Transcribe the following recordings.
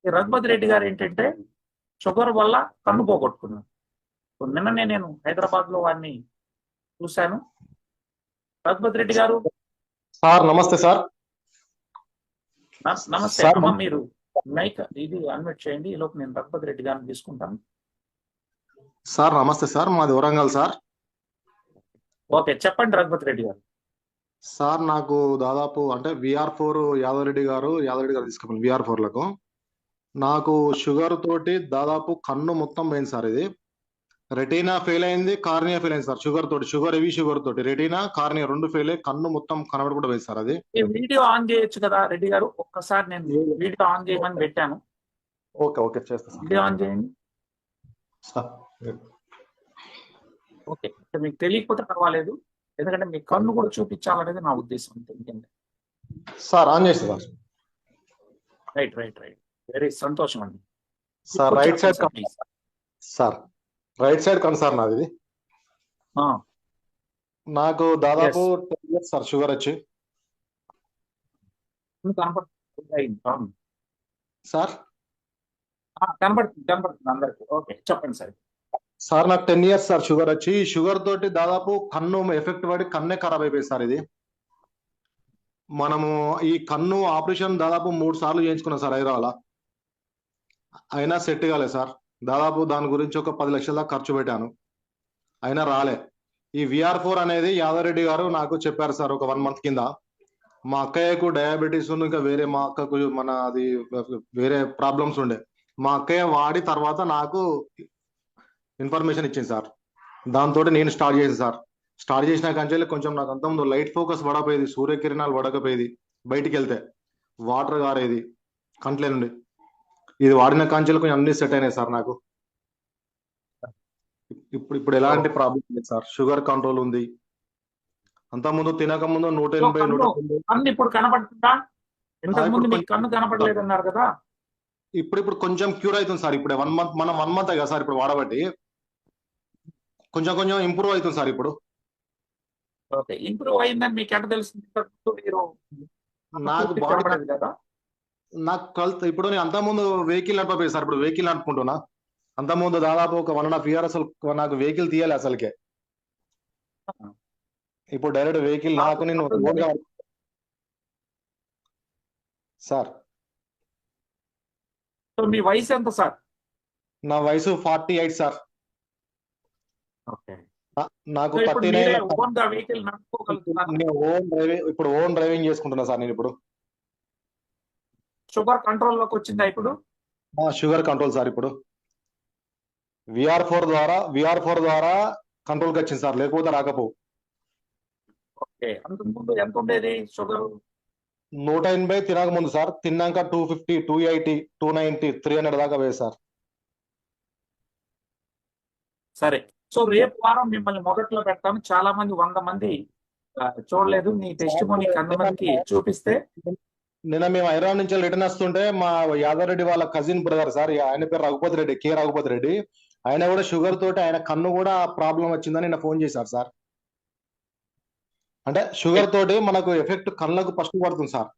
ఈ రఘుపతి రెడ్డి గారు ఏంటంటే షుగర్ వల్ల కన్ను పోగొట్టుకున్నారు. నిన్ననే నేను హైదరాబాద్ లో వాడిని చూశాను. రఘుపతి రెడ్డి గారు సార్ నమస్తే సార్. నమస్తే సార్ అమ్మ. మీరు మైక్ ఇది అన్మ్యూట్ చేయండి. ఈ లోపు నేను రఘుపతి రెడ్డి గారిని తీసుకుంటాను. సార్ నమస్తే సార్, మాది వరంగల్ సార్. ఓకే, చెప్పండి రఘుపతి రెడ్డి గారు. సార్ నాకు దాదాపు అంటే VR4 యాదవరెడ్డి గారు తీసుకున్నాను. VR4 లకు నాకు షుగర్ తోటి దాదాపు కన్ను మొత్తం పోయింది సార్. ఇది రెటీనా ఫెయిల్ అయింది, కార్నియా ఫెయిల్ అయింది సార్. షుగర్ తోటి రెటీనా కార్నియా రెండు ఫెయిల్ అయ్యి కన్ను మొత్తం కనబడకుండా పోయింది సార్. అది ఈ వీడియో ఆన్ చేయొచ్చు కదా రెడ్డి గారు? ఒక్కసారి నేను వీడియో ఆన్ చేయమని పెట్టాను. ఓకే చేస్తా సార్. వీడియో ఆన్ చేయండి. ఓకే, మీకు తెలియకపోతే పర్వాలేదు, ఎందుకంటే మీ కన్ను కూడా చూపించాలనేది నా ఉద్దేశం. సార్ ఆన్ చేస్తా సార్. రైట్. వెరీ సంతోషం అండి. Sir right side sir, right side కన్ను సార్ నాది. నాకు దాదాపు 10 years సార్ షుగర్ వచ్చి. సార్ కనబడుతుంది అందరికి. ఓకే, చెప్పండి సార్. సార్ నాకు 10 years సార్ షుగర్ వచ్చి. షుగర్ తోటి దాదాపు కన్ను ఎఫెక్ట్ పడి కన్నే ఖరాబ్ అయిపోయింది సార్. ఇది మనము ఈ కన్ను ఆపరేషన్ దాదాపు 3 సార్లు చేయించుకున్నాం సార్ హైదరాబాద్. అయినా సెట్ కాలేదు సార్. దాదాపు దాని గురించి ఒక 10 లక్షల దాకా ఖర్చు పెట్టాను, అయినా రాలే. ఈ VR4 అనేది యాదవరెడ్డి గారు నాకు చెప్పారు సార్ ఒక 1 month కింద. మా అక్కయ్యకు డయాబెటీస్, ఇంకా వేరే మా అక్కకు అది వేరే ప్రాబ్లమ్స్ ఉండే. మా అక్కయ్య వాడి తర్వాత నాకు ఇన్ఫర్మేషన్ ఇచ్చింది సార్. దాంతో నేను స్టార్ట్ చేసింది సార్. స్టార్ట్ చేసిన కంచెల్లి కొంచెం నాకు అంతకుముందు లైట్ ఫోకస్ పడకపోయేది, సూర్యకిరణాలు పడకపోయేది, బయటికి వెళ్తే వాటర్ గారేది కంట్లే నుండి. ఇది వాడిన కంచెలు కొంచెం అన్ని సెట్ అయినాయి సార్ నాకు. ఇప్పుడు ఎలాంటి ప్రాబ్లం లేదు సార్. షుగర్ కంట్రోల్ ఉంది. అంతకుముందు తినకముందు 180 ఇప్పుడు కనపడుతుందా? ఇంతకు ముందు మీకు కన్ను కనపడలేదు అన్నారు కదా. ఇప్పుడు కొంచెం క్యూర్ అవుతుంది సార్. ఇప్పుడే 1 month, మనం 1 month కదా సార్ ఇప్పుడు వాడబట్టి కొంచెం ఇంప్రూవ్ అవుతుంది సార్ ఇప్పుడు. ఓకే, ఇంప్రూవ్ అయిందని మీకు ఎట్లా తెలుస్తుంది? నాకు బాడీ కదా. నాకు ఇప్పుడు నేను అంతకుముందు వెహికల్ నడపపోయి సార్. ఇప్పుడు వెహికల్ నడుపుకుంటున్నా. అంతకుముందు దాదాపు ఒక 1.5 year అసలు నాకు వెహికల్ తీయాలి అసలుకే. ఇప్పుడు డైరెక్ట్ వెహికల్ నాకు నేను సార్. మీ వయసు ఎంత సార్? నా వయసు 48 సార్. నాకు 39. ఇప్పుడు ఓన్ డ్రైవింగ్ చేసుకుంటున్నా సార్ నేను ఇప్పుడు. షుగర్ కంట్రోల్ లోకి వచ్చిందా ఇప్పుడు? షుగర్ కంట్రోల్ సార్ ఇప్పుడు. VR4 ద్వారా కంట్రోల్కి వచ్చింది సార్, లేకపోతే రాకపోవు. ఓకే, అంతకుముందు ఎంత ఉండేది షుగర్? 180 తినక ముందు సార్. తిన్నాక 250, 280, 290, 300 దాకా పోయేది సార్. సరే, సో రేపు వారం మిమ్మల్ని మొదట్లో పెడతాను. చాలా మంది 100 మంది చూడలేదు. నీ టెస్టిమోనీ 100 మందికి చూపిస్తే. నిన్న మేము హైదరాబాద్ నుంచి రిటర్న్ వస్తుంటే మా యాదవరెడ్డి వాళ్ళ కజిన్ బ్రదర్ సార్, ఆయన పేరు రఘుపతి రెడ్డి, K రఘుపతి రెడ్డి. ఆయన కూడా షుగర్ తోటి ఆయన కన్ను కూడా ప్రాబ్లం వచ్చిందని నిన్న ఫోన్ చేశారు సార్. అంటే షుగర్ తోటి మనకు ఎఫెక్ట్ కళ్ళకు ఫస్ట్ పడుతుంది సార్.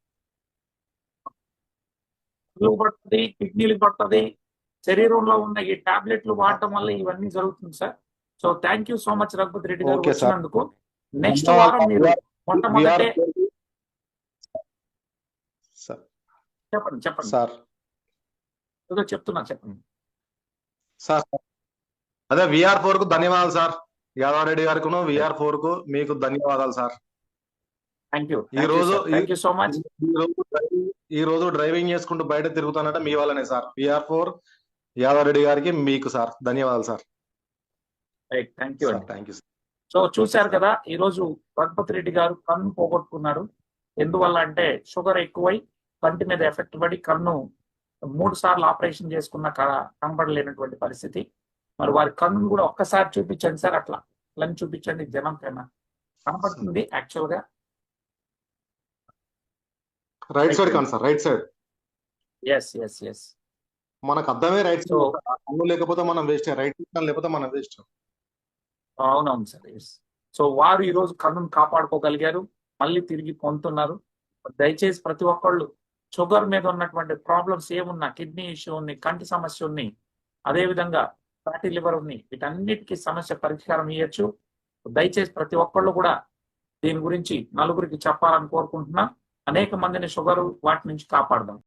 పడుతుంది, కిడ్నీలకు పడుతుంది. శరీరంలో ఉన్న ఈ టాబ్లెట్లు వాడటం వల్ల ఇవన్నీ జరుగుతుంది sir. So thank you so much Raghupathi Reddy గారు వచ్చినందుకు. నెక్స్ట్ వారం మీరు మొట్టమొదటి చెప్పండి సార్. ఏదో చెప్తున్నా, చెప్పండి సార్. అదే VR4 కు ధన్యవాదాలు సార్. యాదవరెడ్డి గారికి VR4 కు మీకు ధన్యవాదాలు సార్. ఈ రోజు డ్రైవింగ్ చేసుకుంటూ బయట తిరుగుతానంటే మీ వల్లనే సార్. VR4 యాదవరెడ్డి గారికి మీకు సార్ ధన్యవాదాలు సార్. Thank you. సో చూశారు కదా, ఈ రోజు రఘుపతి రెడ్డి గారు కన్ను పోగొట్టుకున్నారు. ఎందువల్ల అంటే షుగర్ ఎక్కువై కంటి మీద ఎఫెక్ట్ పడి కన్ను 3 సార్లు ఆపరేషన్ చేసుకున్న కనబడలేనటువంటి పరిస్థితి. మరి వారి కన్ను కూడా ఒక్కసారి చూపించండి సార్. అట్లా చూపించండి జనం కన్నా. కనపడుతుంది యాక్చువల్ గా. రైట్ సైడ్ కాదు సార్, రైట్ సైడ్. ఎస్ మనకు అర్థమే రైట్ సైడ్. కన్ను లేకపోతే మనం వేస్ట్, రైట్ సైడ్ లేకపోతే మనం వేస్ట్. అవునవును సార్. సో వారు ఈ రోజు కన్నును కాపాడుకోగలిగారు, మళ్ళీ తిరిగి పొందుతున్నారు. దయచేసి ప్రతి ఒక్కళ్ళు షుగర్ మీద ఉన్నటువంటి ప్రాబ్లమ్స్ ఏమున్నా, కిడ్నీ ఇష్యూ ఉంది, కంటి సమస్య ఉంది, అదేవిధంగా ఫ్యాటీ లివర్ ఉంది, వీటన్నిటికీ సమస్య పరిష్కారం ఇవ్వచ్చు. దయచేసి ప్రతి ఒక్కళ్ళు కూడా దీని గురించి నలుగురికి చెప్పాలని కోరుకుంటున్నా. అనేక మందిని షుగర్ వాటి నుంచి కాపాడదాం.